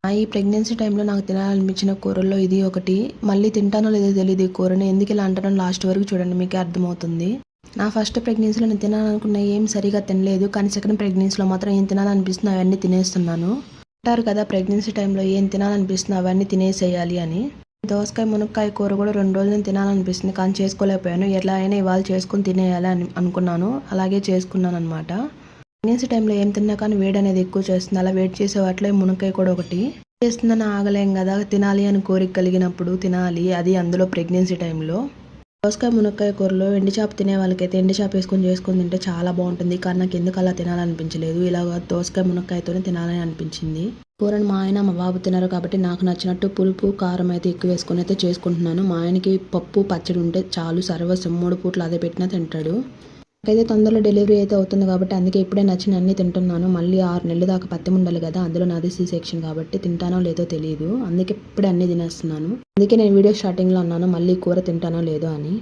ఈ ప్రెగ్నెన్సీ టైంలో నాకు తినాలనిపించిన కూరల్లో ఇది ఒకటి. మళ్ళీ తింటానో లేదో తెలియదు ఈ కూరని. ఎందుకు ఇలా అంటానో లాస్ట్ వరకు చూడండి, మీకే అర్థమవుతుంది. నా ఫస్ట్ ప్రెగ్నెన్సీలో నేను తినాలనుకున్న ఏం సరిగా తినలేదు. కానీ సెకండ్ ప్రెగ్నెన్సీలో మాత్రం ఏం తినాలనిపిస్తుందో అవన్నీ తినేస్తున్నాను. అంటారు కదా ప్రెగ్నెన్సీ టైంలో ఏం తినాలనిపిస్తుందో అవన్నీ తినేసేయాలి అని. దోసకాయ మునక్కాయ కూర కూడా 2 రోజులు నేను తినాలనిపిస్తుంది. కానీ చేసుకోలేకపోయాను. ఎలా అయినా ఇవాళ చేసుకుని తినేయాలి అని అనుకున్నాను. అలాగే చేసుకున్నాను అనమాట. ప్రెగ్నెన్సీ టైంలో ఏం తిన్నా కానీ వేడి అనేది ఎక్కువ చేస్తుంది. అలా వేడి చేసే వాటిలో మునక్కాయ కూడా ఒకటి. చేస్తుందని ఆగలేం కదా, తినాలి అని కోరిక కలిగినప్పుడు తినాలి. అది అందులో ప్రెగ్నెన్సీ టైంలో. దోసకాయ మునక్కాయ కూరలో ఎండి చేప తినే వాళ్ళకైతే ఎండి చేప చేసుకొని తింటే చాలా బాగుంటుంది. కానీ నాకు ఎందుకు అలా తినాలనిపించలేదు. ఇలాగ దోసకాయ మునక్కాయతోనే తినాలని అనిపించింది. కూరని మా ఆయన మా బాబు తినరు కాబట్టి నాకు నచ్చినట్టు పులుపు కారం అయితే ఎక్కువ వేసుకొని అయితే చేసుకుంటున్నాను. మా ఆయనకి పప్పు పచ్చడి ఉంటే చాలు, సర్వస్వం 3 పూట్లు అదే పెట్టినా తింటాడు. నాకైతే తొందరలో డెలివరీ అయితే అవుతుంది కాబట్టి అందుకే ఇప్పుడే నచ్చిన అన్ని తింటున్నాను. మళ్ళీ 6 నెలల దాకా పత్యం ఉండాలి కదా, అందులో నాది సి సెక్షన్ కాబట్టి తింటానో లేదో తెలియదు. అందుకే ఇప్పుడే అన్ని తినేస్తున్నాను. అందుకే నేను వీడియో స్టార్టింగ్లో అన్నాను మళ్ళీ కూర తింటానో లేదో అని.